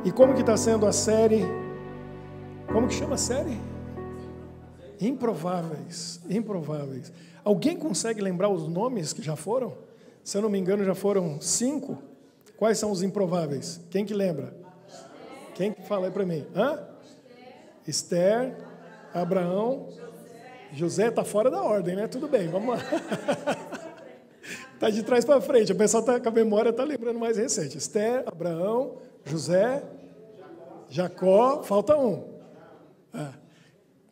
E como que está sendo a série? Como que chama a série? Improváveis. Improváveis. Alguém consegue lembrar os nomes que já foram? Se eu não me engano, já foram 5. Quais são os improváveis? Quem que lembra? Quem que fala aí para mim? Esther, Abraão, José. Está fora da ordem, né? Tudo bem, vamos lá. Está de trás para frente. O pessoal tá com a memória, está lembrando mais recente. Esther, Abraão, José, Jacó. Falta um.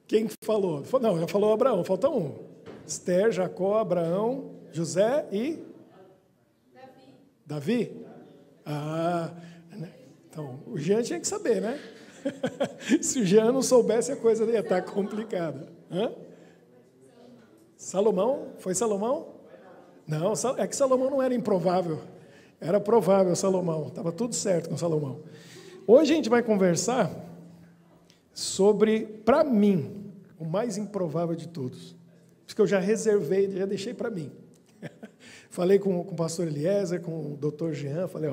Quem falou? Não, já falou Abraão. Falta um. Esther, Jacó, Abraão, José e... Davi? Então, o Jean tinha que saber, né? Se o Jean não soubesse, a coisa ia estar complicada. Salomão? Foi Salomão? Não, é que Salomão não era improvável. Era provável Salomão. Estava tudo certo com Salomão. Hoje a gente vai conversar sobre, para mim, o mais improvável de todos. Por isso que eu já reservei, já deixei para mim. Falei com o pastor Eliezer, com o doutor Jean, falei,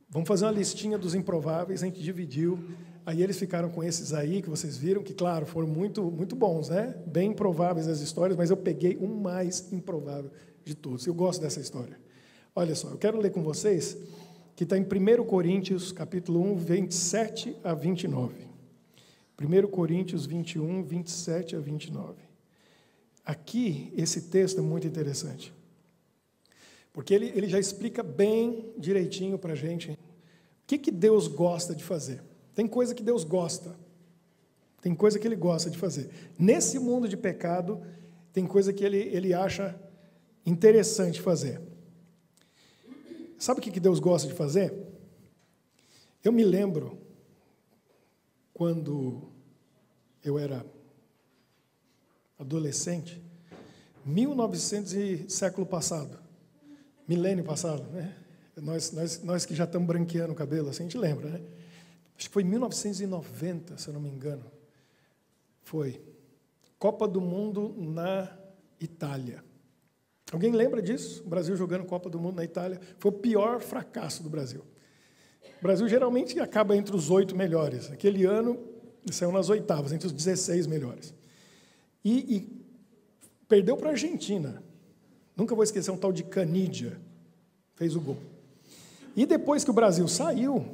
vamos fazer uma listinha dos improváveis, a gente dividiu, aí eles ficaram com esses aí, que vocês viram, que, claro, foram muito, muito bons, né? Bem improváveis as histórias, mas eu peguei o mais improvável de todos. Eu gosto dessa história. Olha só, eu quero ler com vocês, que está em 1 Coríntios, capítulo 1, 27 a 29. 1 Coríntios 21, 27 a 29. Aqui, esse texto é muito interessante. Porque ele já explica bem direitinho para a gente o que Deus gosta de fazer. Tem coisa que Deus gosta. Tem coisa que Ele gosta de fazer. Nesse mundo de pecado, tem coisa que Ele acha interessante fazer. Sabe o que Deus gosta de fazer? Eu me lembro, quando eu era adolescente, 1900 e século passado, milênio passado, né? Nós que já estamos branqueando o cabelo, assim, a gente lembra, né? Acho que foi 1990, se eu não me engano. Foi Copa do Mundo na Itália. Alguém lembra disso? O Brasil jogando Copa do Mundo na Itália. Foi o pior fracasso do Brasil. O Brasil geralmente acaba entre os 8 melhores. Aquele ano, saiu nas oitavas, entre os 16 melhores. E perdeu para a Argentina. Nunca vou esquecer um tal de Canidia, fez o gol. E depois que o Brasil saiu,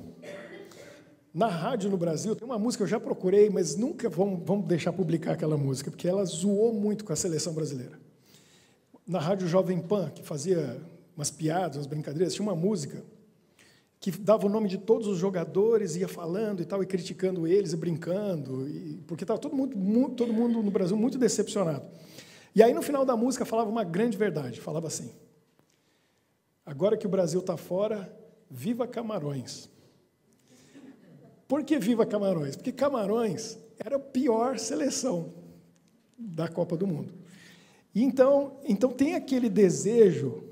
na rádio no Brasil, tem uma música que eu já procurei, mas nunca vamos deixar publicar aquela música, porque ela zoou muito com a seleção brasileira. Na rádio Jovem Pan, que fazia umas piadas, umas brincadeiras, tinha uma música que dava o nome de todos os jogadores, ia falando e tal, e criticando eles, e brincando, porque estava todo mundo no Brasil muito decepcionado. E aí, no final da música, falava uma grande verdade. Falava assim: agora que o Brasil está fora, viva Camarões. Por que viva Camarões? Porque Camarões era a pior seleção da Copa do Mundo. E então tem aquele desejo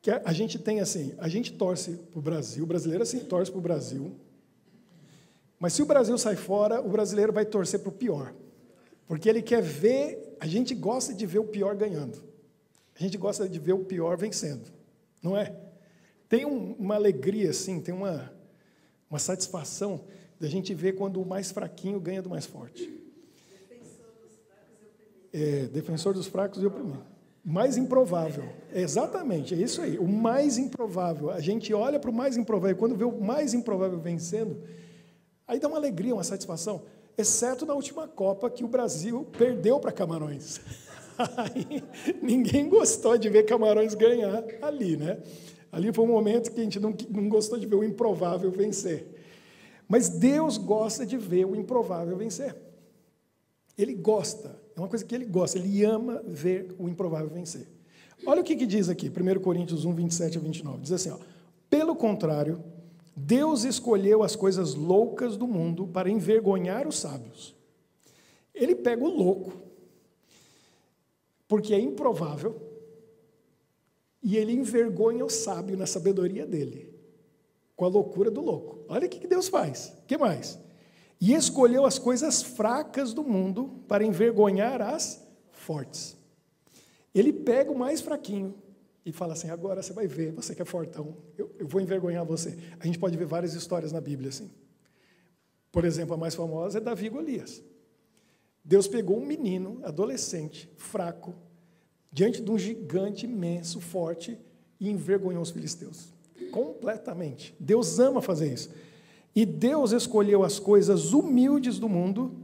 que a gente tem assim, a gente torce para o Brasil, o brasileiro assim, torce para o Brasil, mas se o Brasil sai fora, o brasileiro vai torcer para o pior. Porque ele quer ver, a gente gosta de ver o pior ganhando. A gente gosta de ver o pior vencendo, não é? Tem uma alegria, assim, tem uma satisfação da gente ver quando o mais fraquinho ganha do mais forte. Defensor dos fracos e oprimido. Mais improvável. Exatamente, é isso aí. O mais improvável. A gente olha para o mais improvável, quando vê o mais improvável vencendo, aí dá uma alegria, uma satisfação. Exceto na última Copa, que o Brasil perdeu para Camarões. Aí, ninguém gostou de ver Camarões ganhar ali, né? Ali foi um momento que a gente não gostou de ver o improvável vencer. Mas Deus gosta de ver o improvável vencer. Ele gosta, é uma coisa que Ele gosta, Ele ama ver o improvável vencer. Olha o que diz aqui, 1 Coríntios 1, 27 a 29. Diz assim, pelo contrário, Deus escolheu as coisas loucas do mundo para envergonhar os sábios. Ele pega o louco, porque é improvável, e ele envergonha o sábio na sabedoria dele, com a loucura do louco. Olha o que Deus faz. O que mais? E escolheu as coisas fracas do mundo para envergonhar as fortes. Ele pega o mais fraquinho, e fala assim, agora você vai ver, você que é fortão, eu vou envergonhar você. A gente pode ver várias histórias na Bíblia assim. Por exemplo, a mais famosa é Davi e Golias. Deus pegou um menino, adolescente, fraco, diante de um gigante imenso, forte, e envergonhou os filisteus. Completamente. Deus ama fazer isso. E Deus escolheu as coisas humildes do mundo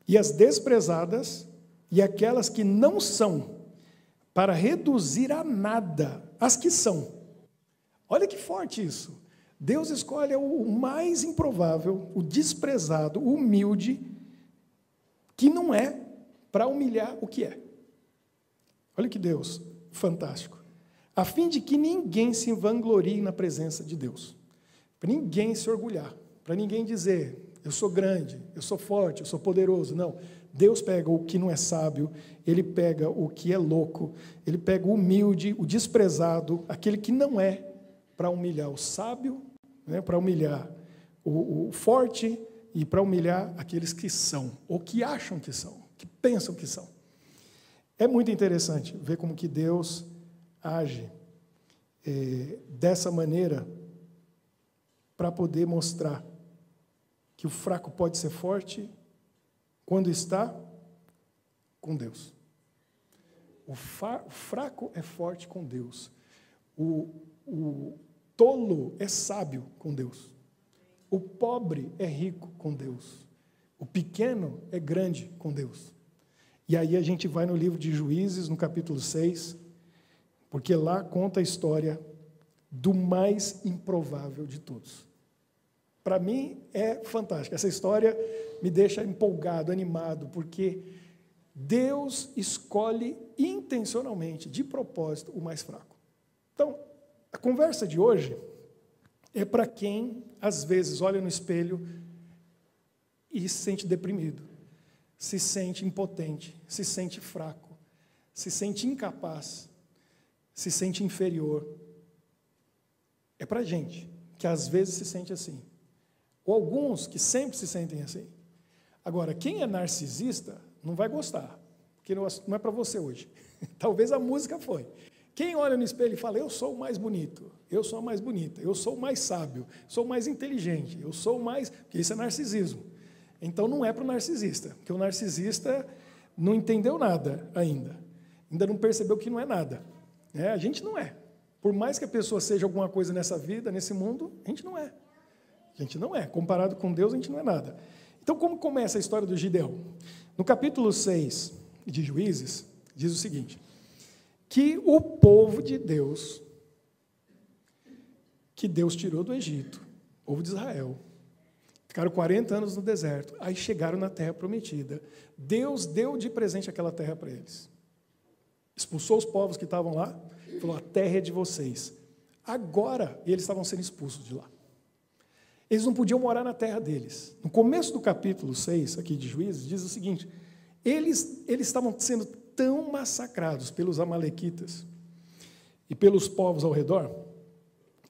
e as desprezadas e aquelas que não são, para reduzir a nada as que são. Olha que forte isso. Deus escolhe o mais improvável, o desprezado, o humilde, que não é, para humilhar o que é. Olha que Deus fantástico. A fim de que ninguém se vanglorie na presença de Deus. Para ninguém se orgulhar. Para ninguém dizer, eu sou grande, eu sou forte, eu sou poderoso. Não. Deus pega o que não é sábio, Ele pega o que é louco, Ele pega o humilde, o desprezado, aquele que não é, para humilhar o sábio, né, para humilhar o forte e para humilhar aqueles que são, ou que acham que são, que pensam que são. É muito interessante ver como que Deus age dessa maneira para poder mostrar que o fraco pode ser forte quando está com Deus. O fraco é forte com Deus. O tolo é sábio com Deus. O pobre é rico com Deus. O pequeno é grande com Deus. E aí a gente vai no livro de Juízes, no capítulo 6, porque lá conta a história do mais improvável de todos. Para mim é fantástico. Essa história me deixa empolgado, animado, porque Deus escolhe intencionalmente, de propósito, o mais fraco. Então, a conversa de hoje é para quem, às vezes, olha no espelho e se sente deprimido, se sente impotente, se sente fraco, se sente incapaz, se sente inferior. É para a gente que, às vezes, se sente assim. Ou alguns que sempre se sentem assim. Agora, quem é narcisista não vai gostar, porque não é para você hoje. Talvez a música foi. Quem olha no espelho e fala, eu sou o mais bonito, eu sou a mais bonita, eu sou o mais sábio, sou o mais inteligente, eu sou o mais... Porque isso é narcisismo. Então não é para o narcisista, porque o narcisista não entendeu nada ainda não percebeu que não é nada. A gente não é. Por mais que a pessoa seja alguma coisa nessa vida, nesse mundo, a gente não é. A gente não é. Comparado com Deus, a gente não é nada. Então, como começa a história do Gideão? No capítulo 6 de Juízes, diz o seguinte, que o povo de Deus, que Deus tirou do Egito, o povo de Israel, ficaram 40 anos no deserto, aí chegaram na terra prometida. Deus deu de presente aquela terra para eles. Expulsou os povos que estavam lá, falou, a terra é de vocês. Agora, eles estavam sendo expulsos de lá. Eles não podiam morar na terra deles. No começo do capítulo 6, aqui de Juízes, diz o seguinte, eles estavam sendo tão massacrados pelos amalequitas e pelos povos ao redor,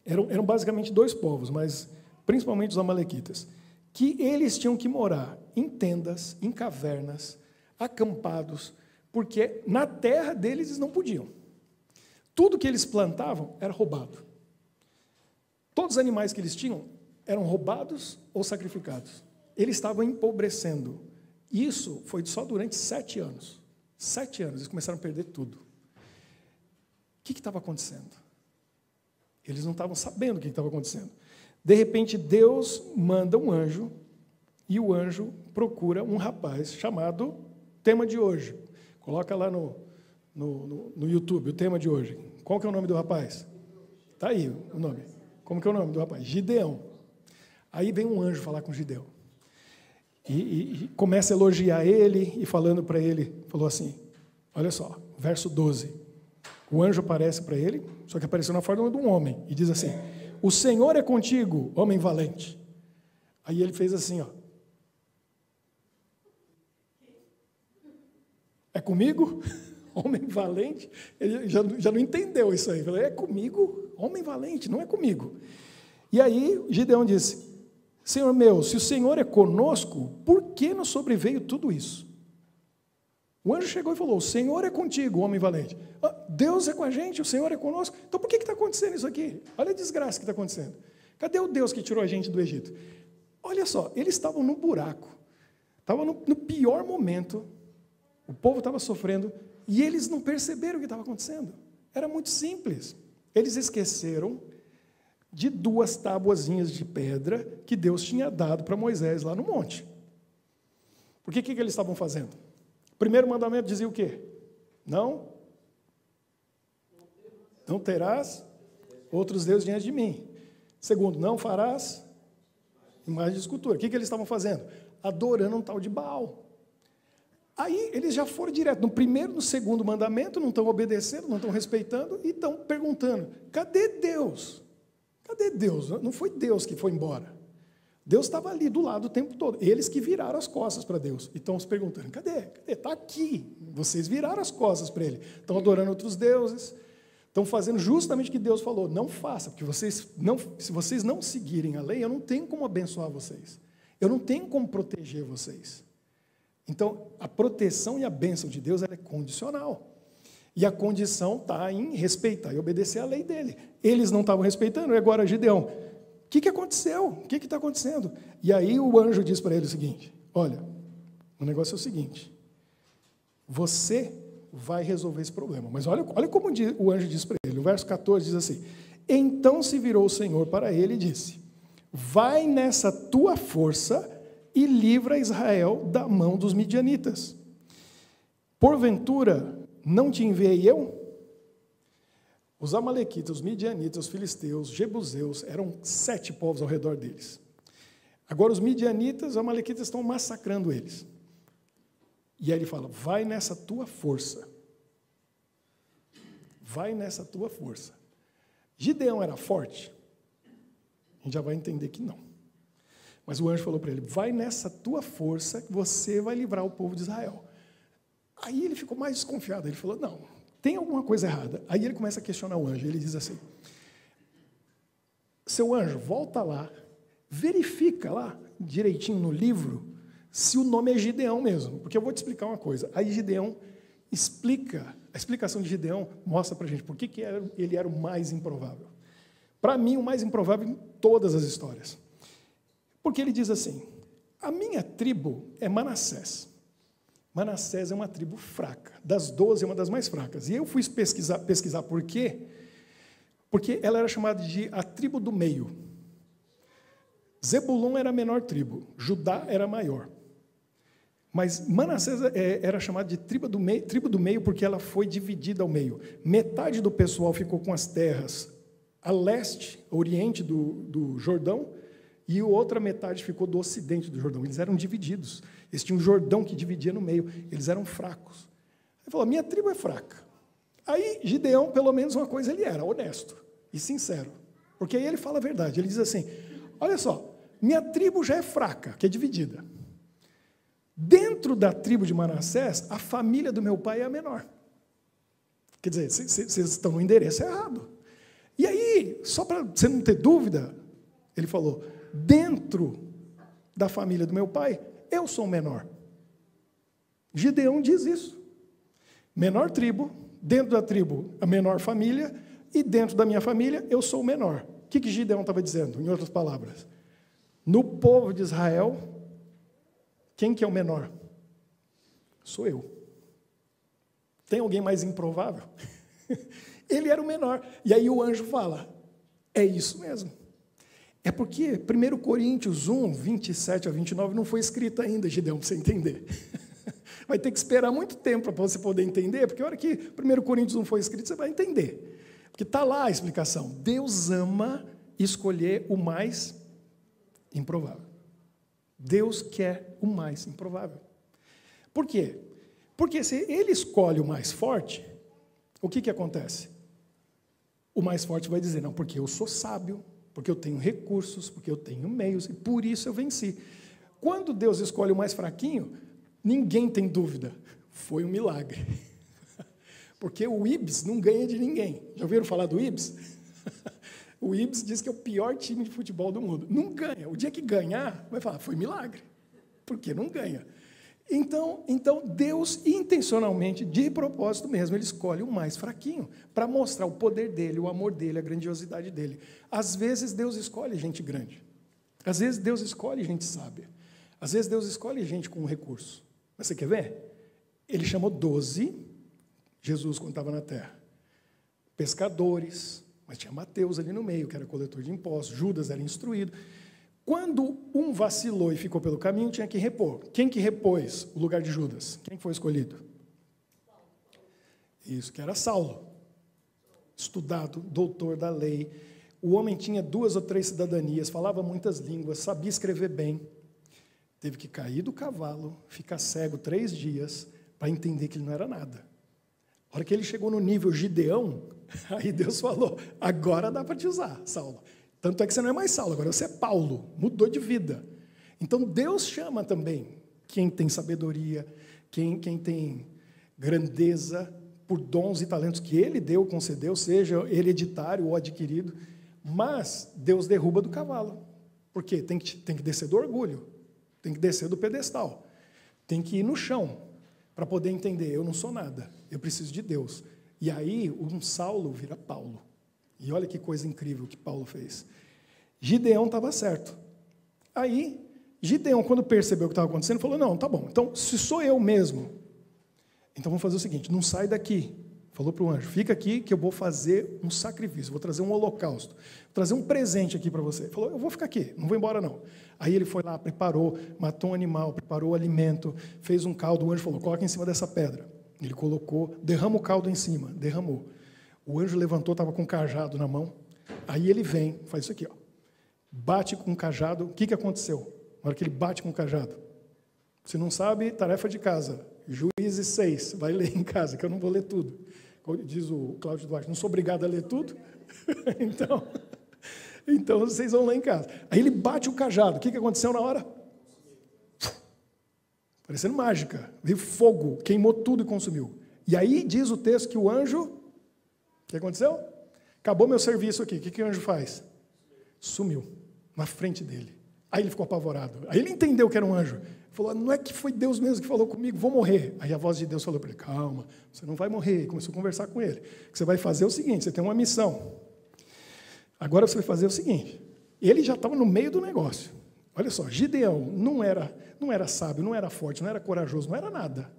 eram basicamente dois povos, mas principalmente os amalequitas, que eles tinham que morar em tendas, em cavernas, acampados, porque na terra deles eles não podiam. Tudo que eles plantavam era roubado. Todos os animais que eles tinham eram roubados ou sacrificados. Eles estavam empobrecendo. Isso foi só durante 7 anos. 7 anos, eles começaram a perder tudo. O que estava acontecendo? Eles não estavam sabendo o que estava acontecendo. De repente, Deus manda um anjo, e o anjo procura um rapaz chamado tema de hoje. Coloca lá no YouTube o tema de hoje. Qual que é o nome do rapaz? Está aí o nome. Como que é o nome do rapaz? Gideão. Aí vem um anjo falar com Gideão. E começa a elogiar ele, e falando para ele, falou assim, olha só, verso 12. O anjo aparece para ele, só que apareceu na forma de um homem, e diz assim, o Senhor é contigo, homem valente. Aí ele fez assim, ó. É comigo? Homem valente? Ele já não entendeu isso aí. Ele falou, é comigo? Homem valente, não é comigo. E aí Gideão disse, Senhor meu, se o Senhor é conosco, por que nos sobreveio tudo isso? O anjo chegou e falou, o Senhor é contigo, homem valente. Deus é com a gente, o Senhor é conosco. Então por que está acontecendo isso aqui? Olha a desgraça que está acontecendo. Cadê o Deus que tirou a gente do Egito? Olha só, eles estavam no buraco, estavam no pior momento, o povo estava sofrendo, e eles não perceberam o que estava acontecendo. Era muito simples. Eles esqueceram de 2 tabuazinhas de pedra que Deus tinha dado para Moisés lá no monte. Porque o que eles estavam fazendo? O primeiro mandamento dizia o quê? Não terás outros deuses diante de mim. Segundo, não farás imagem de escultura. O que eles estavam fazendo? Adorando um tal de Baal. Aí eles já foram direto. No primeiro, no segundo mandamento, não estão obedecendo, não estão respeitando, e estão perguntando, cadê Deus? Cadê Deus? Não foi Deus que foi embora. Deus estava ali do lado o tempo todo. Eles que viraram as costas para Deus. E estão se perguntando, cadê? Está aqui. Vocês viraram as costas para Ele. Estão adorando outros deuses. Estão fazendo justamente o que Deus falou. Não faça, porque se vocês não seguirem a lei, eu não tenho como abençoar vocês. Eu não tenho como proteger vocês. Então, a proteção e a bênção de Deus ela é condicional. E a condição está em respeitar e obedecer a lei dele. Eles não estavam respeitando, e agora Gideão, o que aconteceu? O que está acontecendo? E aí o anjo diz para ele o seguinte, olha, o negócio é o seguinte, você vai resolver esse problema. Mas olha como o anjo diz para ele, o verso 14 diz assim, então se virou o Senhor para ele e disse, vai nessa tua força e livra Israel da mão dos midianitas. Porventura, não te enviei eu? Os amalequitas, os midianitas, os filisteus, os jebuseus, eram 7 povos ao redor deles. Agora os midianitas, os amalequitas estão massacrando eles. E aí ele fala, vai nessa tua força. Vai nessa tua força. Gideão era forte? A gente já vai entender que não. Mas o anjo falou para ele, vai nessa tua força que você vai livrar o povo de Israel. Aí ele ficou mais desconfiado, ele falou, não, tem alguma coisa errada. Aí ele começa a questionar o anjo, ele diz assim, seu anjo, volta lá, verifica lá, direitinho no livro, se o nome é Gideão mesmo, porque eu vou te explicar uma coisa. Aí Gideão explica, a explicação de Gideão mostra para a gente por que ele era o mais improvável. Para mim, o mais improvável em todas as histórias. Porque ele diz assim, a minha tribo é Manassés. Manassés é uma tribo fraca, das 12 é uma das mais fracas. E eu fui pesquisar por quê? Porque ela era chamada de a tribo do meio. Zebulon era a menor tribo, Judá era a maior. Mas Manassés era chamada de tribo do meio porque ela foi dividida ao meio. Metade do pessoal ficou com as terras a leste, oriente do Jordão, e a outra metade ficou do ocidente do Jordão. Eles eram divididos. Eles tinham um Jordão que dividia no meio. Eles eram fracos. Ele falou, minha tribo é fraca. Aí, Gideão, pelo menos uma coisa ele era, honesto e sincero. Porque aí ele fala a verdade. Ele diz assim, olha só, minha tribo já é fraca, que é dividida. Dentro da tribo de Manassés, a família do meu pai é a menor. Quer dizer, vocês estão no endereço errado. E aí, só para você não ter dúvida, ele falou, dentro da família do meu pai, eu sou o menor. Gideão diz isso. Menor tribo, dentro da tribo, a menor família, e dentro da minha família, eu sou o menor. O que Gideão estava dizendo, em outras palavras? No povo de Israel, quem que é o menor? Sou eu. Tem alguém mais improvável? Ele era o menor. E aí o anjo fala, é isso mesmo. É porque 1 Coríntios 1, 27 a 29 não foi escrito ainda, Gideão, para você entender. Vai ter que esperar muito tempo para você poder entender, porque a hora que 1 Coríntios 1 foi escrito, você vai entender. Porque está lá a explicação. Deus ama escolher o mais improvável. Deus quer o mais improvável. Por quê? Porque se ele escolhe o mais forte, o que acontece? O mais forte vai dizer, não, porque eu sou sábio, porque eu tenho recursos, porque eu tenho meios, e por isso eu venci. Quando Deus escolhe o mais fraquinho, ninguém tem dúvida, foi um milagre. Porque o Ibis não ganha de ninguém. Já ouviram falar do Ibis? O Ibis diz que é o pior time de futebol do mundo. Não ganha. O dia que ganhar, vai falar, foi milagre. Porque não ganha. Então, Deus, intencionalmente, de propósito mesmo, Ele escolhe o mais fraquinho, para mostrar o poder dEle, o amor dEle, a grandiosidade dEle. Às vezes, Deus escolhe gente grande. Às vezes, Deus escolhe gente sábia. Às vezes, Deus escolhe gente com recurso. Mas você quer ver? Ele chamou 12, Jesus, quando estava na terra, pescadores, mas tinha Mateus ali no meio, que era coletor de impostos, Judas era instruído. Quando um vacilou e ficou pelo caminho, tinha que repor. Quem que repôs o lugar de Judas? Quem foi escolhido? Isso, que era Saulo. Estudado, doutor da lei. O homem tinha 2 ou 3 cidadanias, falava muitas línguas, sabia escrever bem. Teve que cair do cavalo, ficar cego 3 dias, para entender que ele não era nada. A hora que ele chegou no nível Gideão, aí Deus falou, agora dá para te usar, Saulo. Tanto é que você não é mais Saulo, agora você é Paulo, mudou de vida. Então Deus chama também quem tem sabedoria, quem tem grandeza, por dons e talentos que Ele deu, concedeu, seja hereditário ou adquirido, mas Deus derruba do cavalo. Por quê? Tem que descer do orgulho, tem que descer do pedestal, tem que ir no chão, para poder entender, eu não sou nada, eu preciso de Deus. E aí um Saulo vira Paulo. E olha que coisa incrível que Paulo fez. Gideão estava certo. Aí, Gideão, quando percebeu o que estava acontecendo, falou, não, tá bom, então, se sou eu mesmo, então vamos fazer o seguinte, não sai daqui. Falou para o anjo, fica aqui que eu vou fazer um sacrifício, vou trazer um holocausto, vou trazer um presente aqui para você. Ele falou, eu vou ficar aqui, não vou embora não. Aí ele foi lá, preparou, matou um animal, preparou o alimento, fez um caldo, o anjo falou, coloca em cima dessa pedra. Ele colocou, derrama o caldo em cima, derramou. O anjo levantou, estava com um cajado na mão. Aí ele vem, faz isso aqui, ó, bate com o cajado. O que aconteceu? Na hora que ele bate com o cajado. Se não sabe, tarefa de casa. Juízes 6, vai ler em casa, que eu não vou ler tudo. Diz o Cláudio Duarte, não sou obrigado a ler tudo. então vocês vão ler em casa. Aí ele bate o cajado. O que aconteceu na hora? Parecendo mágica. Veio fogo, queimou tudo e consumiu. E aí diz o texto que o anjo... O que aconteceu? Acabou meu serviço aqui. O que o anjo faz? Sumiu na frente dele. Aí ele ficou apavorado. Aí ele entendeu que era um anjo. Falou, não é que foi Deus mesmo que falou comigo, vou morrer. Aí a voz de Deus falou para ele, calma, você não vai morrer. Começou a conversar com ele. O que você vai fazer é o seguinte, você tem uma missão. Agora você vai fazer o seguinte. Ele já estava no meio do negócio. Olha só, Gideão não era sábio, não era forte, não era corajoso, não era nada.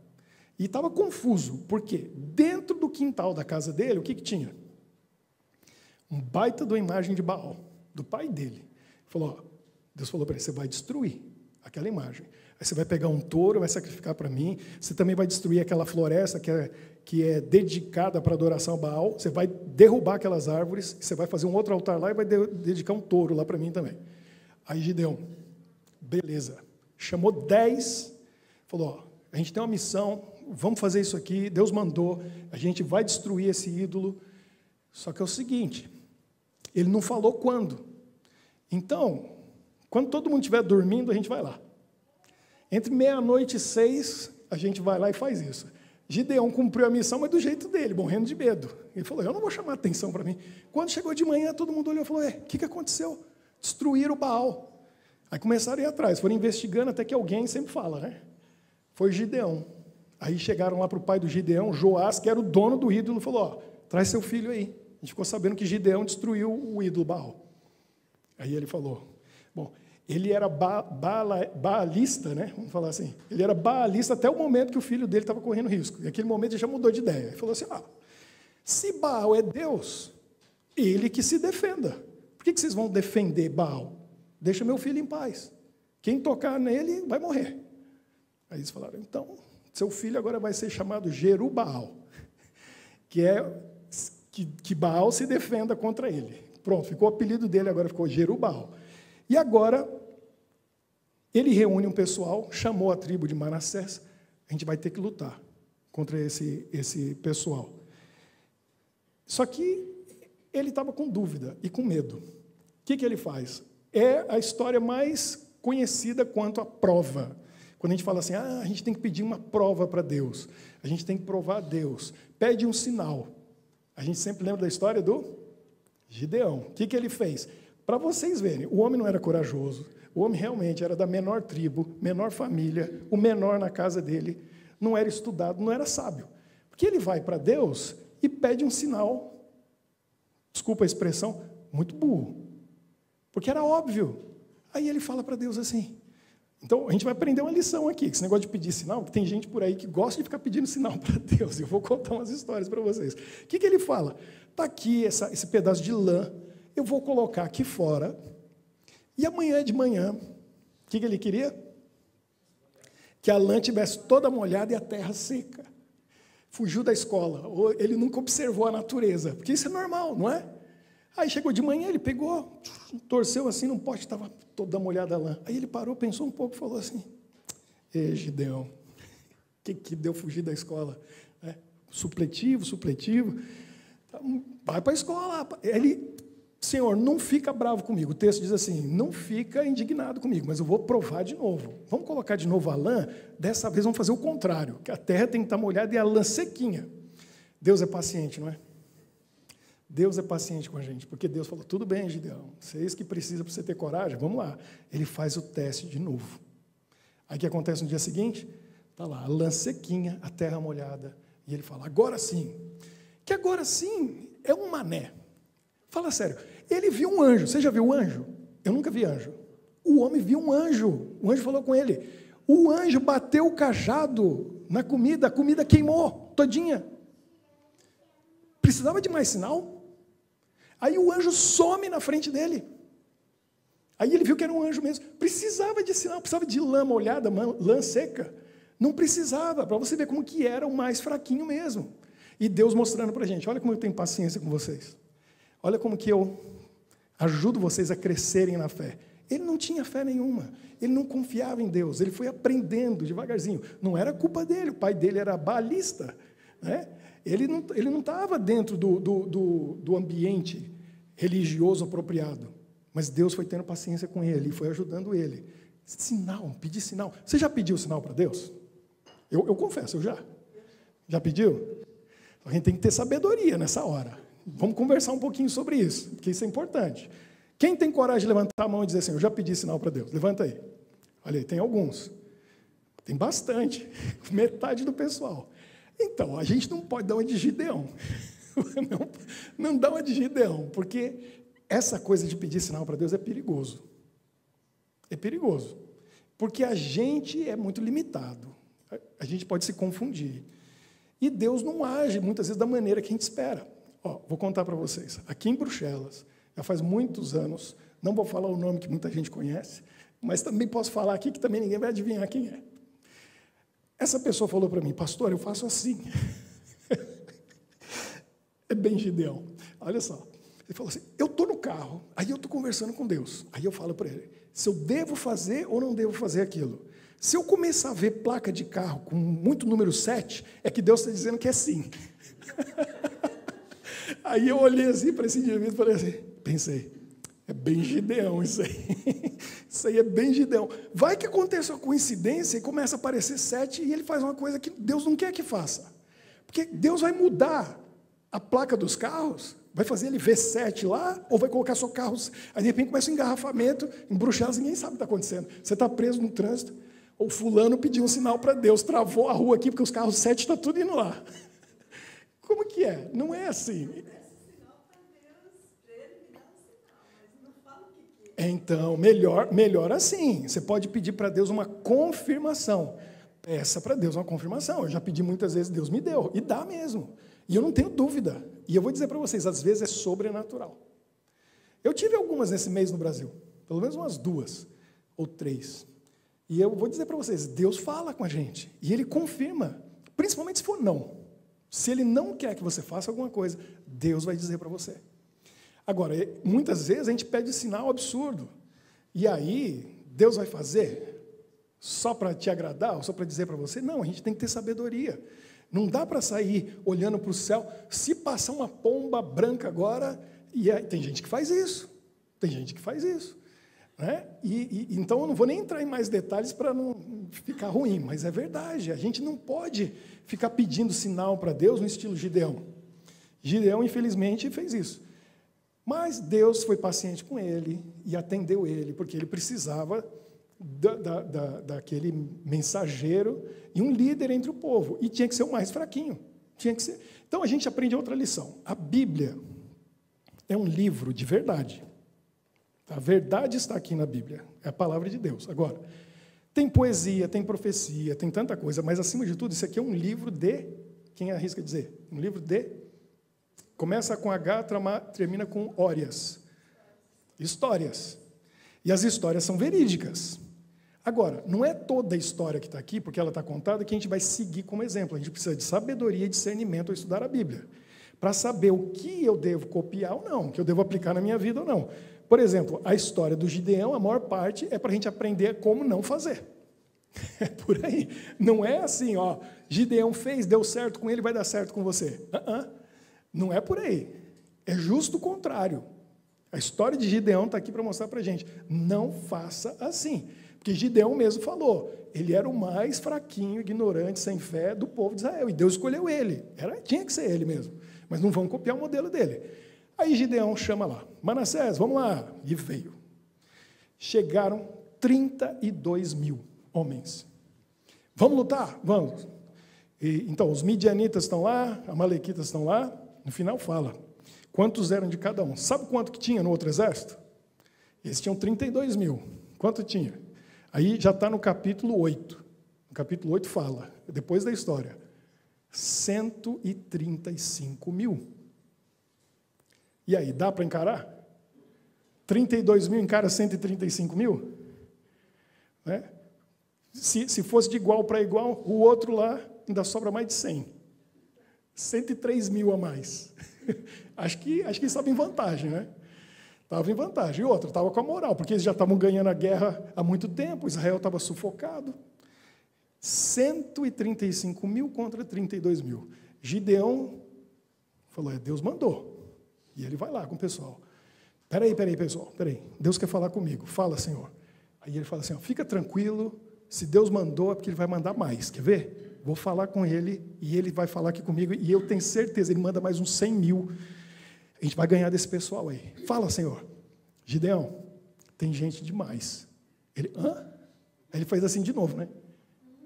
E estava confuso, porque dentro do quintal da casa dele, o que tinha? Um baita de uma imagem de Baal, do pai dele. Deus falou para ele, você vai destruir aquela imagem. Aí você vai pegar um touro, vai sacrificar para mim, você também vai destruir aquela floresta que é dedicada para adoração a Baal, você vai derrubar aquelas árvores, você vai fazer um outro altar lá e vai dedicar um touro lá para mim também. Aí Gideão, beleza, chamou 10, falou, a gente tem uma missão, vamos fazer isso aqui, Deus mandou, a gente vai destruir esse ídolo. Só que é o seguinte, ele não falou quando. Então, quando todo mundo estiver dormindo, a gente vai lá. Entre 00:30 e 6, a gente vai lá e faz isso. Gideão cumpriu a missão, mas do jeito dele, morrendo de medo. Ele falou, eu não vou chamar atenção para mim. Quando chegou de manhã, todo mundo olhou e falou, o que aconteceu? Destruíram o Baal. Aí começaram a ir atrás, foram investigando até que alguém sempre fala, né? Foi Gideão. Aí chegaram lá para o pai do Gideão, Joás, que era o dono do ídolo, falou, traz seu filho aí. A gente ficou sabendo que Gideão destruiu o ídolo Baal. Aí ele falou, bom, ele era baalista, né? Vamos falar assim. Ele era baalista até o momento que o filho dele estava correndo risco. E naquele momento ele já mudou de ideia. Ele falou assim, se Baal é Deus, ele que se defenda. Por que vocês vão defender Baal? Deixa meu filho em paz. Quem tocar nele vai morrer. Aí eles falaram, então, seu filho agora vai ser chamado Jerubaal, que é que Baal se defenda contra ele. Pronto, ficou o apelido dele, agora ficou Jerubaal. E agora, ele reúne um pessoal, chamou a tribo de Manassés, a gente vai ter que lutar contra esse pessoal. Só que ele estava com dúvida e com medo. O que ele faz? É a história mais conhecida quanto a prova. Quando a gente fala assim, a gente tem que pedir uma prova para Deus, a gente tem que provar a Deus, pede um sinal. A gente sempre lembra da história do Gideão. O que ele fez? Para vocês verem, o homem não era corajoso, o homem realmente era da menor tribo, menor família, o menor na casa dele, não era estudado, não era sábio. Porque ele vai para Deus e pede um sinal, desculpa a expressão, muito burro. Porque era óbvio. Aí ele fala para Deus assim. Então, a gente vai aprender uma lição aqui, que esse negócio de pedir sinal, que tem gente por aí que gosta de ficar pedindo sinal para Deus. Eu vou contar umas histórias para vocês. O que ele fala? Está aqui esse pedaço de lã, eu vou colocar aqui fora, e amanhã de manhã, o que ele queria? Que a lã tivesse toda molhada e a terra seca. Fugiu da escola, ou ele nunca observou a natureza, porque isso é normal, não é? Aí chegou de manhã, ele pegou, torceu assim num pote, estava toda molhada a lã. Aí ele parou, pensou um pouco e falou assim, Gideão, o que deu fugir da escola? Supletivo, vai para a escola. Ele, Senhor, não fica bravo comigo. O texto diz assim, não fica indignado comigo, mas eu vou provar de novo. Vamos colocar de novo a lã, dessa vez vamos fazer o contrário, que a terra tem que estar molhada e a lã sequinha. Deus é paciente, não é? Deus é paciente com a gente, porque Deus falou, tudo bem, Gideão, vocês que precisam para você ter coragem, vamos lá. Ele faz o teste de novo. Aí o que acontece no dia seguinte? Está lá, a lã sequinha, a terra molhada, e ele fala, agora sim. Que agora sim é um mané. Fala sério, ele viu um anjo, você já viu um anjo? Eu nunca vi anjo. O homem viu um anjo, o anjo falou com ele. O anjo bateu o cajado na comida, a comida queimou todinha. Precisava de mais sinal? Aí o anjo some na frente dele. Aí ele viu que era um anjo mesmo. Precisava de sinal, precisava de lã molhada, lã seca. Não precisava, para você ver como que era o mais fraquinho mesmo. E Deus mostrando para a gente, olha como eu tenho paciência com vocês. Olha como que eu ajudo vocês a crescerem na fé. Ele não tinha fé nenhuma, ele não confiava em Deus, ele foi aprendendo devagarzinho. Não era culpa dele, o pai dele era baalista, né? Ele não estava dentro do ambiente religioso apropriado, mas Deus foi tendo paciência com ele, e foi ajudando ele. Sinal, pedir sinal. Você já pediu sinal para Deus? Eu confesso, eu já. Já pediu? A gente tem que ter sabedoria nessa hora. Vamos conversar um pouquinho sobre isso, porque isso é importante. Quem tem coragem de levantar a mão e dizer assim, eu já pedi sinal para Deus? Levanta aí. Olha aí, tem alguns. Tem bastante. Metade do pessoal. Então, a gente não pode dar uma de Gideão. Não dá uma de Gideão, porque essa coisa de pedir sinal para Deus é perigoso. É perigoso. Porque a gente é muito limitado. A gente pode se confundir. E Deus não age, muitas vezes, da maneira que a gente espera. Vou contar para vocês. Aqui em Bruxelas, já faz muitos anos, não vou falar o nome que muita gente conhece, mas também posso falar aqui que também ninguém vai adivinhar quem é. Essa pessoa falou para mim, pastor, eu faço assim. É bem Gideão. Olha só. Ele falou assim, eu estou no carro, aí eu estou conversando com Deus. Aí eu falo para ele, se eu devo fazer ou não devo fazer aquilo. Se eu começar a ver placa de carro com muito número 7, é que Deus está dizendo que é sim. Aí eu olhei assim para esse indivíduo e falei assim, pensei, é bem Gideão isso aí. Isso aí é bem Gideão. Vai que aconteça uma coincidência e começa a aparecer 7 e ele faz uma coisa que Deus não quer que faça. Porque Deus vai mudar a placa dos carros, vai fazer ele ver 7 lá, ou vai colocar só carros. Aí de repente começa um engarrafamento, em Bruxelas ninguém sabe o que está acontecendo. Você está preso no trânsito, ou fulano pediu um sinal para Deus, travou a rua aqui porque os carros 7 estão tudo indo lá. Como que é? Não é assim. Então, melhor assim. Você pode pedir para Deus uma confirmação. Peça para Deus uma confirmação. Eu já pedi muitas vezes, Deus me deu. E dá mesmo. E eu não tenho dúvida. E eu vou dizer para vocês, às vezes é sobrenatural. Eu tive algumas nesse mês no Brasil. Pelo menos umas 2 ou 3. E eu vou dizer para vocês, Deus fala com a gente. E Ele confirma. Principalmente se for não. Se Ele não quer que você faça alguma coisa, Deus vai dizer para você. Agora, muitas vezes a gente pede sinal absurdo. E aí, Deus vai fazer só para te agradar, ou só para dizer para você? Não, a gente tem que ter sabedoria. Não dá para sair olhando para o céu. Se passar uma pomba branca agora, e aí, tem gente que faz isso. Tem gente que faz isso. Né? Então, eu não vou nem entrar em mais detalhes para não ficar ruim, mas é verdade. A gente não pode ficar pedindo sinal para Deus no estilo Gideão. Gideão, infelizmente, fez isso. Mas Deus foi paciente com ele e atendeu ele, porque ele precisava daquele mensageiro e um líder entre o povo, e tinha que ser o mais fraquinho. Tinha que ser. Então a gente aprende outra lição. A Bíblia é um livro de verdade. A verdade está aqui na Bíblia, é a palavra de Deus. Agora, tem poesia, tem profecia, tem tanta coisa, mas acima de tudo, isso aqui é um livro de, quem arrisca dizer? Um livro de, começa com H, termina com órias. Histórias. E as histórias são verídicas. Agora, não é toda a história que está aqui, porque ela está contada, que a gente vai seguir como exemplo. A gente precisa de sabedoria e discernimento ao estudar a Bíblia, para saber o que eu devo copiar ou não, o que eu devo aplicar na minha vida ou não. Por exemplo, a história do Gideão, a maior parte é para a gente aprender como não fazer. É por aí. Não é assim, ó, Gideão fez, deu certo com ele, vai dar certo com você. Não é por aí. É justo o contrário. A história de Gideão está aqui para mostrar para a gente. Não faça assim. Porque Gideão mesmo falou, ele era o mais fraquinho, ignorante, sem fé do povo de Israel. E Deus escolheu ele. Tinha que ser ele mesmo. Mas não vão copiar o modelo dele. Aí Gideão chama lá, Manassés, vamos lá. E veio. Chegaram 32 mil homens. Vamos lutar? Vamos. Então, os midianitas estão lá, amalequitas estão lá. No final fala, quantos eram de cada um? Sabe quanto que tinha no outro exército? Eles tinham 32 mil. Quanto tinha? Aí já está no capítulo 8. No capítulo 8 fala, depois da história, 135 mil. E aí, dá para encarar? 32 mil encara 135 mil? Né? Se fosse de igual para igual, o outro lá ainda sobra mais de 100. 103 mil a mais. Acho que estava em vantagem, né? Estava em vantagem. E outra, estava com a moral, porque eles já estavam ganhando a guerra há muito tempo, Israel estava sufocado. 135 mil contra 32 mil. Gideão falou, Deus mandou. E ele vai lá com o pessoal. Peraí, pessoal, peraí. Deus quer falar comigo. Fala, Senhor. Aí ele fala assim, fica tranquilo, se Deus mandou é porque Ele vai mandar mais. Quer ver? Vou falar com Ele, e Ele vai falar aqui comigo, e eu tenho certeza, Ele manda mais uns 100 mil. A gente vai ganhar desse pessoal aí. Fala, Senhor. Gideão, tem gente demais. Ele, hã? Aí ele faz assim de novo, né?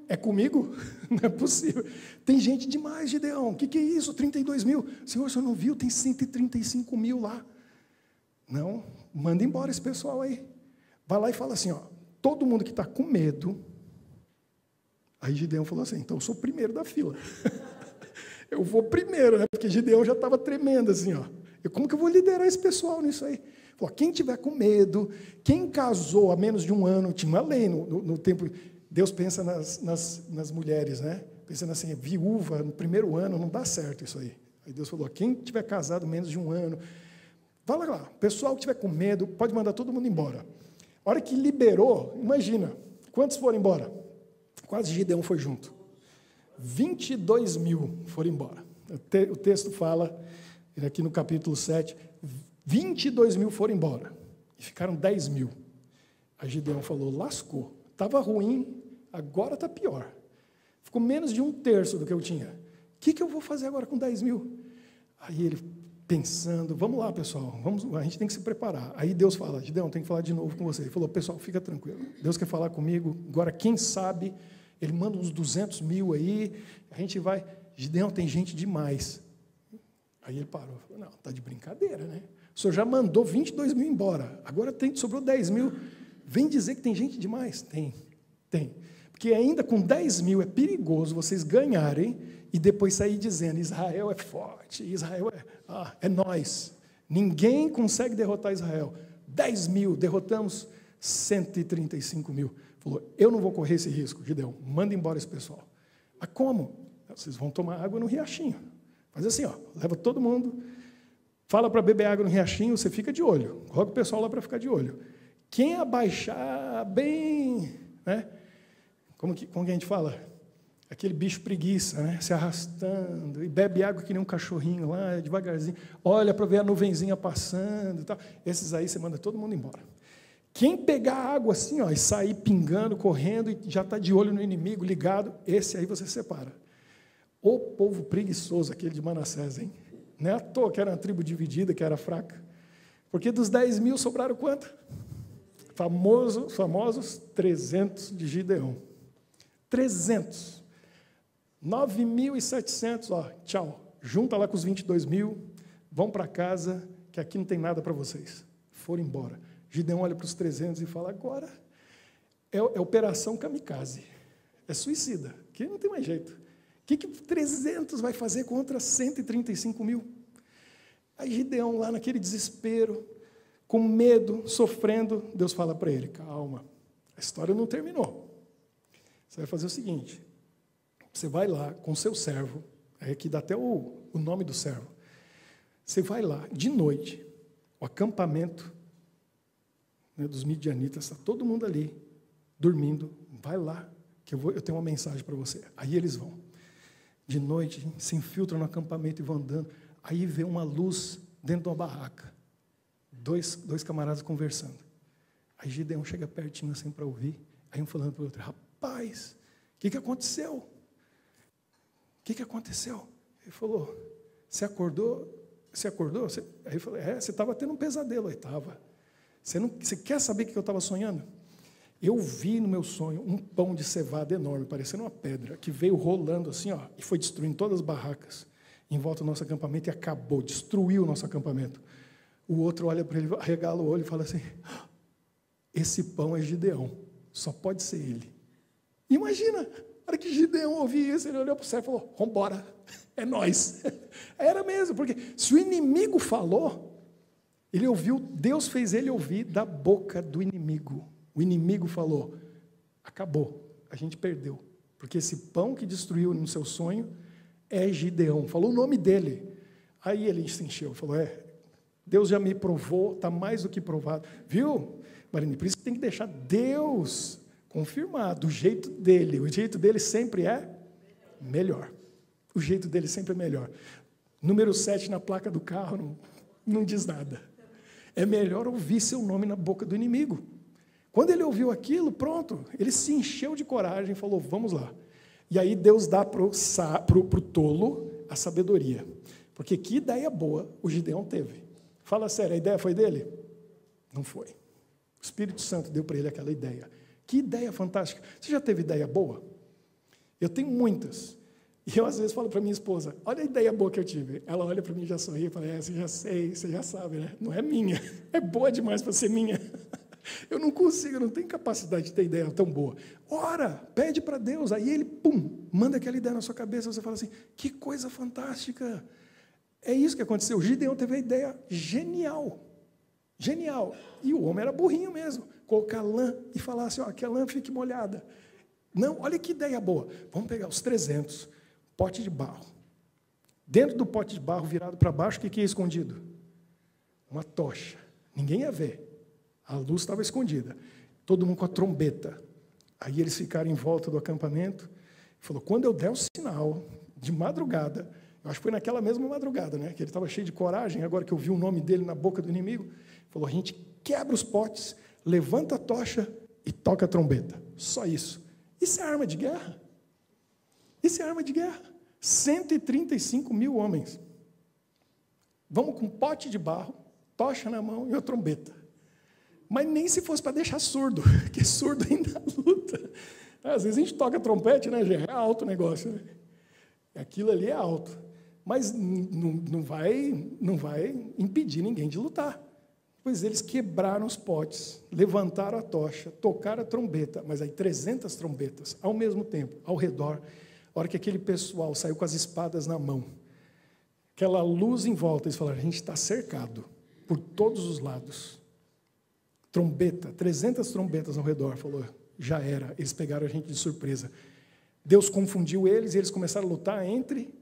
É comigo? Não é possível. Tem gente demais, Gideão. O que é isso? 32 mil. Senhor, o senhor não viu? Tem 135 mil lá. Não, manda embora esse pessoal aí. Vai lá e fala assim, todo mundo que está com medo. Aí Gideão falou assim, então eu sou o primeiro da fila. Eu vou primeiro, né? Porque Gideão já estava tremendo assim, como que eu vou liderar esse pessoal nisso aí? Falou, quem tiver com medo, quem casou há menos de um ano, tinha uma lei no tempo. Deus pensa nas mulheres, né? Pensando assim, viúva, no primeiro ano, não dá certo isso aí. Aí Deus falou, quem tiver casado menos de um ano, vai lá, pessoal que tiver com medo, pode mandar todo mundo embora. A hora que liberou, imagina, quantos foram embora? Quase Gideão foi junto. 22 mil foram embora. O texto fala, aqui no capítulo 7, 22 mil foram embora. E ficaram 10 mil. Aí Gideão falou, lascou. Estava ruim, agora está pior. Ficou menos de 1/3 do que eu tinha. O que eu vou fazer agora com 10 mil? Aí ele pensando, vamos lá, pessoal, a gente tem que se preparar. Aí Deus fala, Gideão, tem que falar de novo com você. Ele falou, pessoal, fica tranquilo. Deus quer falar comigo. Agora, quem sabe, Ele manda uns 200 mil aí, a gente vai. Gideão, tem gente demais. Aí ele parou, falou, não, está de brincadeira, né? O senhor já mandou 22 mil embora, agora sobrou 10 mil. Vem dizer que tem gente demais? Tem. Porque ainda com 10 mil é perigoso vocês ganharem e depois sair dizendo, Israel é forte, Israel é nós. Ninguém consegue derrotar Israel. 10 mil, derrotamos 135 mil. Falou, eu não vou correr esse risco, Gideão, manda embora esse pessoal. Mas como? Vocês vão tomar água no riachinho. Faz assim, leva todo mundo, fala para beber água no riachinho, você fica de olho. Coloca o pessoal lá para ficar de olho. Quem abaixar bem, né? Como que a gente fala? Aquele bicho preguiça, né? Se arrastando, e bebe água que nem um cachorrinho lá, devagarzinho, olha para ver a nuvenzinha passando e tal. Esses aí você manda todo mundo embora. Quem pegar água assim, e sair pingando, correndo, e já está de olho no inimigo, ligado, esse aí você separa. O povo preguiçoso, aquele de Manassés, hein? Não é à toa que era uma tribo dividida, que era fraca. Porque dos 10 mil sobraram quanto? Famosos 300 de Gideão. 300. 9.700, ó, tchau. Junta lá com os 22 mil, vão para casa, que aqui não tem nada para vocês. Foram embora. Gideão olha para os 300 e fala, agora é operação kamikaze. É suicida, que não tem mais jeito. O que 300 vai fazer contra 135 mil? Aí Gideão, lá naquele desespero, com medo, sofrendo, Deus fala para ele, calma, a história não terminou. Você vai fazer o seguinte, você vai lá com o seu servo, aqui dá até o nome do servo, você vai lá, de noite, o acampamento, né, dos midianitas, está todo mundo ali, dormindo, vai lá, que eu tenho uma mensagem para você. Aí eles vão, de noite, se infiltram no acampamento e vão andando, aí vê uma luz dentro de uma barraca, dois camaradas conversando. Aí Gideão chega pertinho assim para ouvir, aí um falando para o outro, rapaz, o que aconteceu? O que aconteceu? Ele falou, você acordou? Aí eu falei, você estava tendo um pesadelo. Aí estava. Você quer saber o que eu estava sonhando? Eu vi no meu sonho um pão de cevada enorme, parecendo uma pedra, que veio rolando assim, ó, e foi destruindo todas as barracas em volta do nosso acampamento e acabou, destruiu o nosso acampamento. O outro olha para ele, arregala o olho e fala assim, esse pão é Gideão, só pode ser ele. Imagina, na hora que Gideão ouviu isso, ele olhou para o céu e falou, vamos embora, é nós. Era mesmo, porque se o inimigo falou, ele ouviu, Deus fez ele ouvir da boca do inimigo. O inimigo falou, acabou, a gente perdeu, porque esse pão que destruiu no seu sonho é Gideão, falou o nome dele. Aí ele se encheu, falou, Deus já me provou, está mais do que provado. Viu, Marine? Por isso que tem que deixar Deus confirmar, do jeito dele. O jeito dele sempre é melhor. O jeito dele sempre é melhor. Número 7 na placa do carro não diz nada. É melhor ouvir seu nome na boca do inimigo. Quando ele ouviu aquilo, pronto, ele se encheu de coragem e falou, vamos lá. E aí Deus dá para o tolo a sabedoria. Porque que ideia boa o Gideão teve. Fala sério, a ideia foi dele? Não foi. O Espírito Santo deu para ele aquela ideia. Que ideia fantástica. Você já teve ideia boa? Eu tenho muitas. E eu às vezes falo para minha esposa, olha a ideia boa que eu tive. Ela olha para mim e já sorri e fala, você já sei, você já sabe, né? Não é minha. É boa demais para ser minha. Eu não consigo, eu não tenho capacidade de ter ideia tão boa. Ora, pede para Deus, aí Ele, manda aquela ideia na sua cabeça, você fala assim, que coisa fantástica. É isso que aconteceu. O Gideão teve a ideia genial. Genial. E o homem era burrinho mesmo. Colocar lã e falar assim, que a lã fique molhada. Não, olha que ideia boa. Vamos pegar os 300, pote de barro. Dentro do pote de barro, virado para baixo, o que é escondido? Uma tocha. Ninguém ia ver. A luz estava escondida. Todo mundo com a trombeta. Aí eles ficaram em volta do acampamento. Falou, quando eu der o sinal, de madrugada, eu acho que foi naquela mesma madrugada, né? Que ele estava cheio de coragem, agora que eu vi o nome dele na boca do inimigo. Falou, a gente quebra os potes, levanta a tocha e toca a trombeta. Só isso. Isso é arma de guerra. Isso é arma de guerra. 135 mil homens. Vamos com um pote de barro, tocha na mão e uma trombeta. Mas nem se fosse para deixar surdo, porque surdo ainda luta. Às vezes a gente toca trompete, né, já é alto o negócio. Né? Aquilo ali é alto. Mas não vai impedir ninguém de lutar. Pois eles quebraram os potes, levantaram a tocha, tocaram a trombeta, mas aí 300 trombetas, ao mesmo tempo, ao redor, a hora que aquele pessoal saiu com as espadas na mão, aquela luz em volta, eles falaram, a gente está cercado por todos os lados. Trombeta, 300 trombetas ao redor, falou, já era, eles pegaram a gente de surpresa. Deus confundiu eles e eles começaram a lutar entre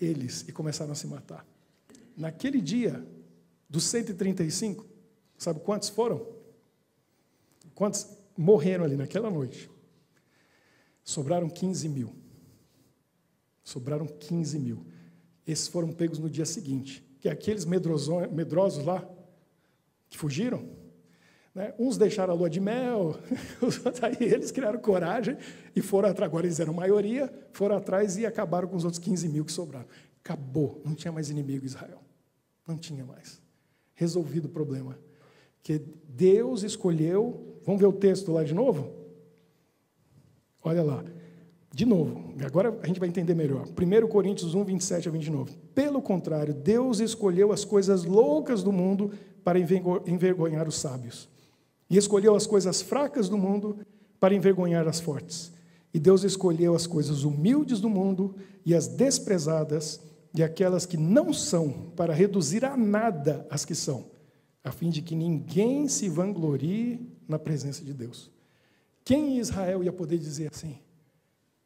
eles e começaram a se matar. Naquele dia, dos 135, sabe quantos foram? Quantos morreram ali naquela noite? Sobraram 15 mil. Sobraram 15 mil. Esses foram pegos no dia seguinte, que aqueles medrosos lá, que fugiram, né? Uns deixaram a lua de mel, aí eles criaram coragem e foram atrás. Agora eles eram maioria, foram atrás e acabaram com os outros 15 mil que sobraram. Acabou, não tinha mais inimigo em Israel. Não tinha mais. resolvido o problema. Que Deus escolheu, vamos ver o texto lá de novo? Olha lá, de novo, agora a gente vai entender melhor. 1 Coríntios 1, 27 a 29. Pelo contrário, Deus escolheu as coisas loucas do mundo para envergonhar os sábios. E escolheu as coisas fracas do mundo para envergonhar as fortes. E Deus escolheu as coisas humildes do mundo e as desprezadas e aquelas que não são, para reduzir a nada as que são, a fim de que ninguém se vanglorie na presença de Deus. Quem em Israel ia poder dizer assim?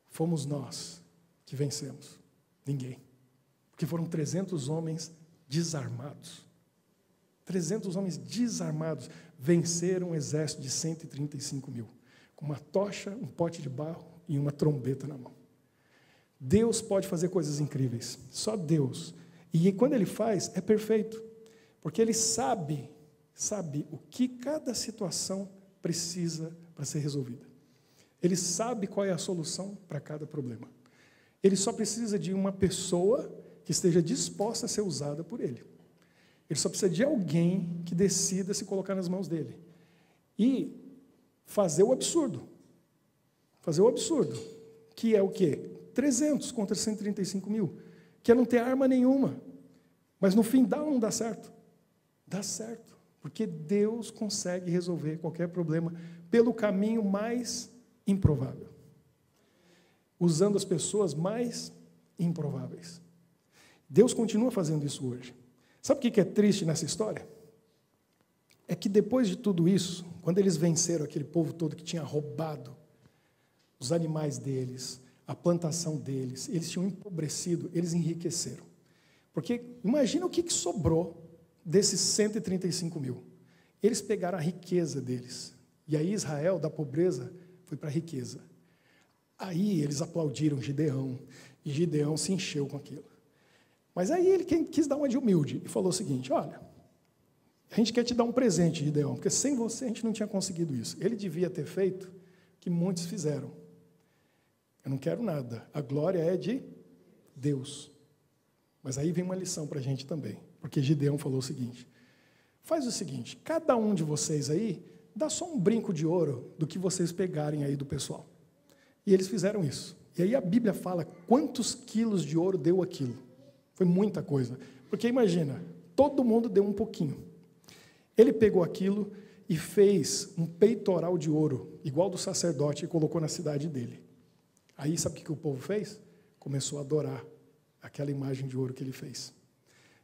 Fomos nós que vencemos. Ninguém. Porque foram 300 homens desarmados. 300 homens desarmados venceram um exército de 135 mil, com uma tocha, um pote de barro e uma trombeta na mão. Deus pode fazer coisas incríveis, só Deus. E quando Ele faz, é perfeito, porque Ele sabe o que cada situação precisa para ser resolvida. Ele sabe qual é a solução para cada problema. Ele só precisa de uma pessoa que esteja disposta a ser usada por Ele. Ele só precisa de alguém que decida se colocar nas mãos dele. E fazer o absurdo. Fazer o absurdo. Que é o quê? 300 contra 135 mil. Que é não ter arma nenhuma. Mas no fim dá ou não dá certo? Dá certo. Porque Deus consegue resolver qualquer problema pelo caminho mais improvável. Usando as pessoas mais improváveis. Deus continua fazendo isso hoje. Sabe o que é triste nessa história? É que depois de tudo isso, quando eles venceram aquele povo todo que tinha roubado os animais deles, a plantação deles, eles tinham empobrecido, eles enriqueceram. Porque imagina o que sobrou desses 135 mil. Eles pegaram a riqueza deles. E aí Israel, da pobreza, foi para a riqueza. Aí eles aplaudiram Gideão, e Gideão se encheu com aquilo. Mas aí ele quis dar uma de humilde e falou o seguinte: olha, a gente quer te dar um presente, Gideão, porque sem você a gente não tinha conseguido isso. Ele devia ter feito o que muitos fizeram. Eu não quero nada, a glória é de Deus. Mas aí vem uma lição para a gente também, porque Gideão falou o seguinte: faz o seguinte, cada um de vocês aí, dá só um brinco de ouro do que vocês pegarem aí do pessoal. E eles fizeram isso. E aí a Bíblia fala quantos quilos de ouro deu aquilo. Foi muita coisa. Porque imagina, todo mundo deu um pouquinho. Ele pegou aquilo e fez um peitoral de ouro, igual do sacerdote, e colocou na cidade dele. Aí sabe o que o povo fez? Começou a adorar aquela imagem de ouro que ele fez.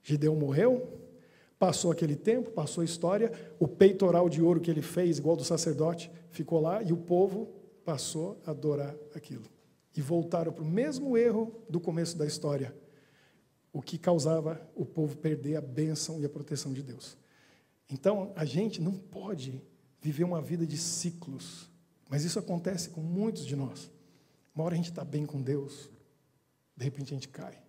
Gideão morreu, passou aquele tempo, passou a história, o peitoral de ouro que ele fez, igual do sacerdote, ficou lá, e o povo passou a adorar aquilo. E voltaram para o mesmo erro do começo da história, o que causava o povo perder a bênção e a proteção de Deus. Então, a gente não pode viver uma vida de ciclos, mas isso acontece com muitos de nós. Uma hora a gente está bem com Deus, de repente a gente cai.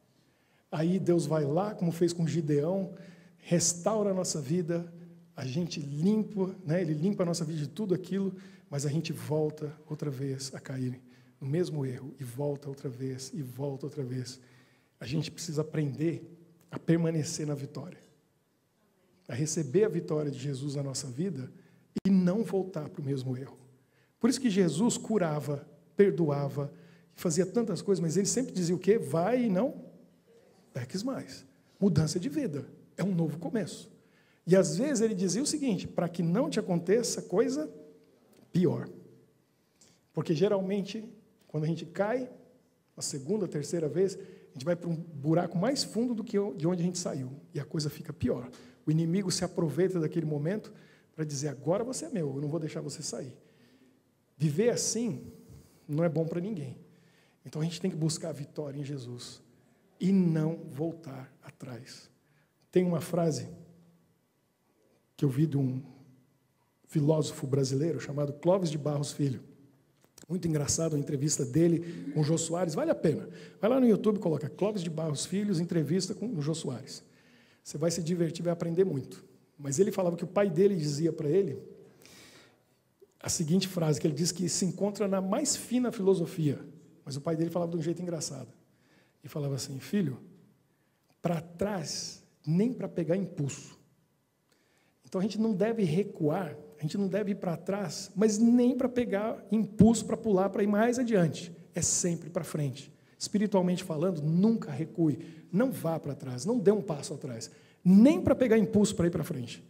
Aí Deus vai lá, como fez com Gideão, restaura a nossa vida, a gente limpa, né? Ele limpa a nossa vida de tudo aquilo, mas a gente volta outra vez a cair no mesmo erro, e volta outra vez, e volta outra vez. A gente precisa aprender a permanecer na vitória, a receber a vitória de Jesus na nossa vida e não voltar para o mesmo erro. Por isso que Jesus curava, perdoava, fazia tantas coisas, mas ele sempre dizia o quê? Vai e não peques mais. Mudança de vida, é um novo começo. E às vezes ele dizia o seguinte: para que não te aconteça coisa pior. Porque geralmente, quando a gente cai, a segunda, a terceira vez, a gente vai para um buraco mais fundo do que de onde a gente saiu. E a coisa fica pior. O inimigo se aproveita daquele momento para dizer: agora você é meu, eu não vou deixar você sair. Viver assim não é bom para ninguém. Então a gente tem que buscar a vitória em Jesus e não voltar atrás. Tem uma frase que eu vi de um filósofo brasileiro chamado Clóvis de Barros Filho. Muito engraçado a entrevista dele com o Jô Soares, vale a pena. Vai lá no YouTube, coloca Clóvis de Barros Filho, entrevista com o Jô Soares. Você vai se divertir, vai aprender muito. Mas ele falava que o pai dele dizia para ele a seguinte frase, que ele diz que se encontra na mais fina filosofia, mas o pai dele falava de um jeito engraçado. E falava assim: filho, para trás, nem para pegar impulso. Então a gente não deve recuar, a gente não deve ir para trás, mas nem para pegar impulso para pular, para ir mais adiante. É sempre para frente. Espiritualmente falando, nunca recue, não vá para trás, não dê um passo atrás, nem para pegar impulso para ir para frente.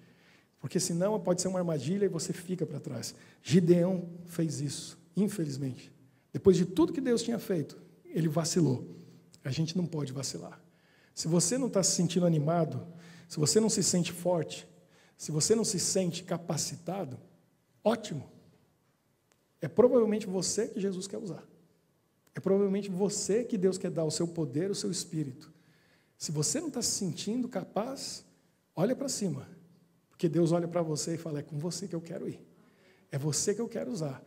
Porque senão pode ser uma armadilha e você fica para trás. Gideão fez isso, infelizmente. Depois de tudo que Deus tinha feito, ele vacilou. A gente não pode vacilar. Se você não está se sentindo animado, se você não se sente forte, se você não se sente capacitado, ótimo. É provavelmente você que Jesus quer usar. É provavelmente você que Deus quer dar o seu poder, o seu espírito. Se você não está se sentindo capaz, olha para cima. Porque Deus olha para você e fala, é com você que eu quero ir. É você que eu quero usar.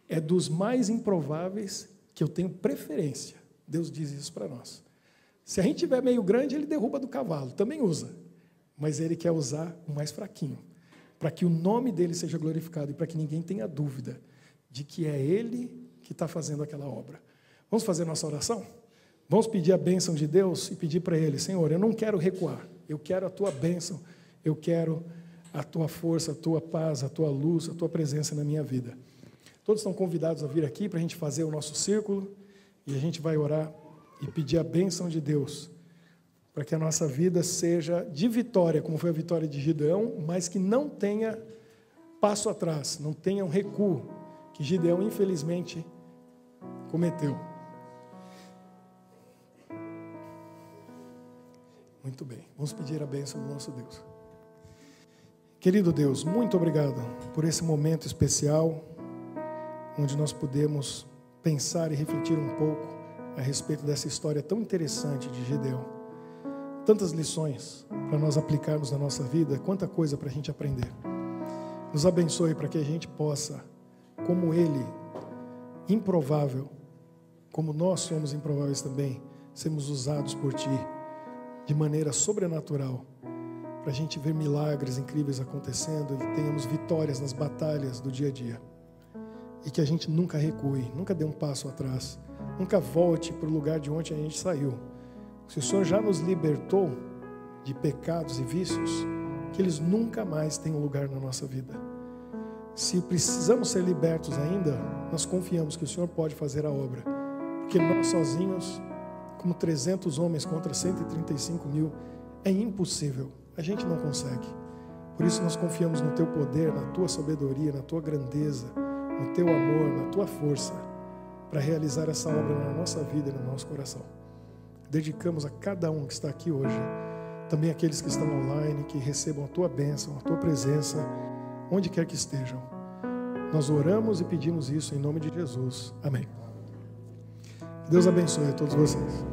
É dos mais improváveis que eu tenho preferência. Deus diz isso para nós. Se a gente tiver meio grande, ele derruba do cavalo, também usa. Mas ele quer usar o mais fraquinho, para que o nome dele seja glorificado e para que ninguém tenha dúvida de que é ele que está fazendo aquela obra. Vamos fazer nossa oração? Vamos pedir a bênção de Deus e pedir para ele, Senhor, eu não quero recuar, eu quero a tua bênção, eu quero a tua força, a tua paz, a tua luz, a tua presença na minha vida. Todos estão convidados a vir aqui para a gente fazer o nosso círculo e a gente vai orar e pedir a bênção de Deus para que a nossa vida seja de vitória, como foi a vitória de Gideão, mas que não tenha passo atrás, não tenha um recuo que Gideão, infelizmente, cometeu. Muito bem, vamos pedir a bênção do nosso Deus. Querido Deus, muito obrigado por esse momento especial, onde nós podemos pensar e refletir um pouco a respeito dessa história tão interessante de Gideão. Tantas lições para nós aplicarmos na nossa vida, quanta coisa para a gente aprender. Nos abençoe para que a gente possa, como ele, improvável, como nós somos improváveis também, sermos usados por Ti de maneira sobrenatural, para a gente ver milagres incríveis acontecendo e tenhamos vitórias nas batalhas do dia a dia. E que a gente nunca recue, nunca dê um passo atrás, nunca volte para o lugar de onde a gente saiu. Se o Senhor já nos libertou de pecados e vícios, que eles nunca mais tenham lugar na nossa vida. Se precisamos ser libertos ainda, nós confiamos que o Senhor pode fazer a obra, porque nós sozinhos, como 300 homens contra 135 mil, é impossível, a gente não consegue. Por isso nós confiamos no Teu poder, na Tua sabedoria, na Tua grandeza, no Teu amor, na Tua força, para realizar essa obra na nossa vida e no nosso coração. Dedicamos a cada um que está aqui hoje, também aqueles que estão online, que recebam a Tua bênção, a Tua presença, onde quer que estejam. Nós oramos e pedimos isso em nome de Jesus. Amém. Deus abençoe a todos vocês.